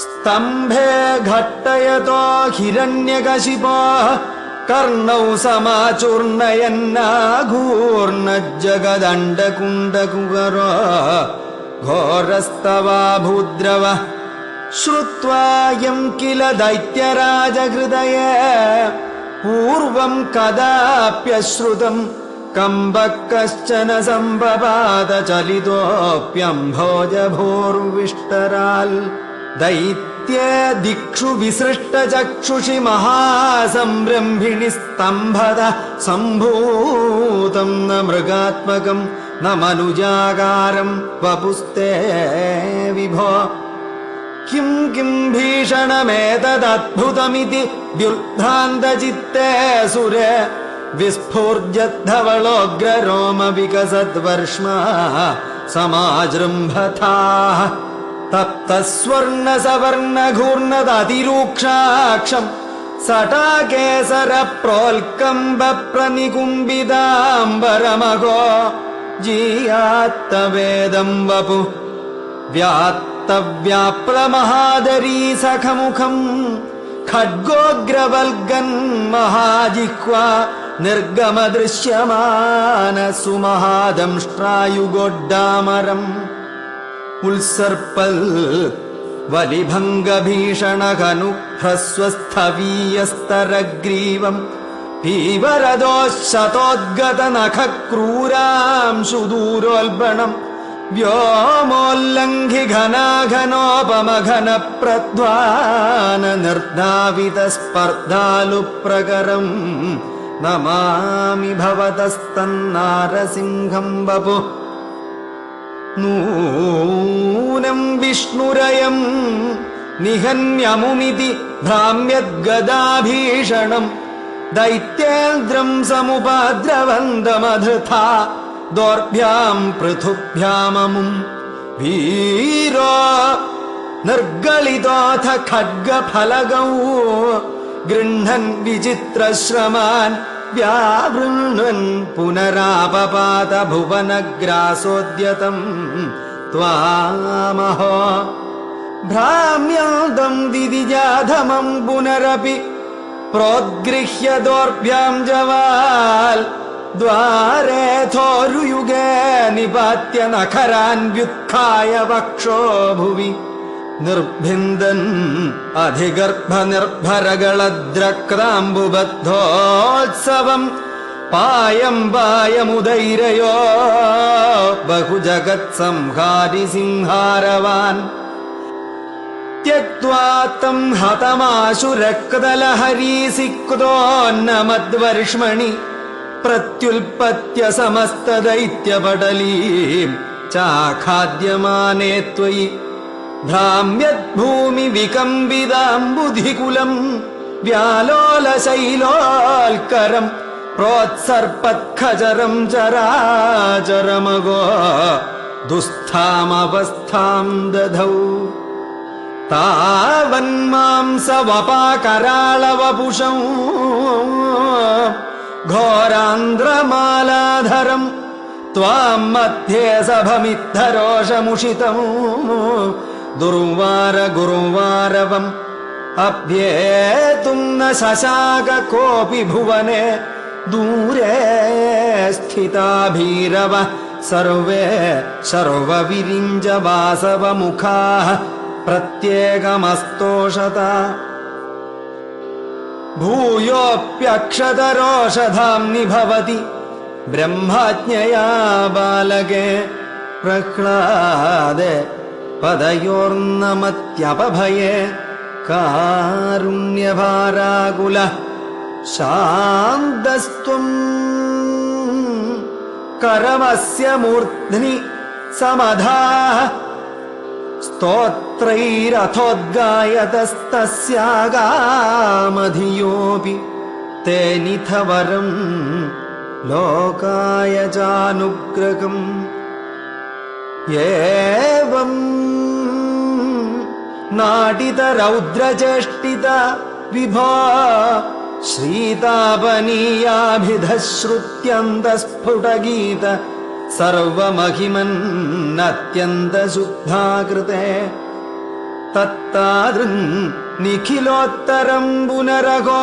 स्तम्भे घट्टयतो हिरण्यकशिपो कर्णौ समाचूर्णयन्नाघूर्णज्जगदण्डकुण्डकुहरो घोरस्तवाभूद्रव श्रुत्वा यं किल दैत्यराजहृदये पूर्वं कदाप्यश्रुतं कम्बः कश्चन सम्पपात चलितोऽप्यम्भोजभोर्विष्टराल् दैत्ये दिक्षु विसृष्टचक्षुषि महासंरम्भिणि स्तम्भत सम्भूतं न मृगात्मकं न मनुजाकारं वपुस्ते विभो किं किं भीषणमेतदद्भुतमिति व्युत्थान्तचित्ते सुरे विस्फुर्जद्धवलोग्ररोमविकसद्वर्ष्मा समाजृम्भथाः तप्तस्वर्णसवर्णघूर्णदतिरूक्षाक्षम् सटाकेसरप्रोल्कम्बप्रनिकुम्बिताम्बरमघो जीयात्तवेदं वपु व्याप्तव्याप्लमहादरी सखमुखम् खड्गोग्रवल्गन् महाजिह्वा निर्गमदृश्यमान सुमहादंष्ट्रायुगोड्डामरम् उल्सर्पल् वलिभङ्गभीषणघनु ह्रस्वस्थवीयस्तरग्रीवम् पीवरदोश्शतोद्गतनखक्रूरांशुदूरोल्बणम् व्योमोल्लङ्घि घनाघनोपमघनप्रध्वान निर्धावितस्पर्धालुप्रकरम् नमामि भवतस्तन्नारसिंहम् वपु नूनं विष्णुरयं निहन्यमुमिति भ्राम्यद्गदाभीषणम् दैत्येन्द्रं समुपद्रवन्दमधृथा दोर्भ्यां पृथुभ्याममुम् वीरो निर्गलितोऽथ खड्गफलगौ गृह्णन् विचित्रश्रमान् व्यावृण्वन् पुनरापपात भुवनग्रासोद्यतम् त्वामहो भ्राम्यदं दिदिजाधमं पुनरपि प्रोद्गृह्य दोर्भ्यां जवाल् द्वारेथोरुयुगे निपात्य नखरान् व्युत्थाय वक्षो भुवि निर्भिन्दन् अधिगर्भनिर्भरगलद्रक्ताम्बुबद्धोत्सवम् पायं पायमुदैरयो बहुजगत्संहारि सिंहारवान् त्यक्त्वा तं हतमाशु रक्तलहरीसिक्तोन्नमद्वर्ष्मणि प्रत्युल्पत्य समस्तदैत्यपटलीं चाखाद्यमाने त्वयि भ्राम्यद्भूमि विकम्बिताम्बुधिकुलम् व्यालोलशैलोल्करम् प्रोत्सर्पत्खचरं चराचरमगो दुःस्थामवस्थां दधौ तावन्मांसवपाकराळवपुषं घोरान्ध्रमालाधरम् त्वां मध्ये सभमिद्धरोषमुषितम् दुर्वार गुरुवारवम् अभ्येतुं न शशाक कोऽपि भुवने दूरे स्थिता भीरव सर्वे सर्वविरिञ्ज वासवमुखाः प्रत्येकमस्तोषता भूयोऽप्यक्षतरोषधाम्नि भवति ब्रह्माज्ञया बालके प्रह्लादे पदयोर्नमत्यपभये कारुण्यभाराकुल शान्तस्त्वं करमस्य मूर्ध्नि समधाः स्तोत्रैरथोद्गायतस्तस्यागामधियोऽपि तेनिथवरं लोकाय चानुग्रहम् एवं नाटितरौद्रचेष्टित विभो श्रीतापनीयाभिधश्रुत्यन्तस्फुटगीत सर्वमहिमन्नत्यन्तशुद्धाकृते തത്താതൃൻ നിഖിലോത്തരം പുനരഗോ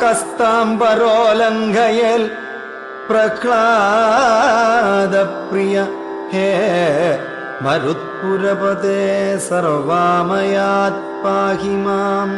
കസ്താംബരോലംഘയൽ പ്രഹ്ലാദപ്രിയ ഹേ മരുത്പുരപതേ സർവാമയാത് പാഹി മാം.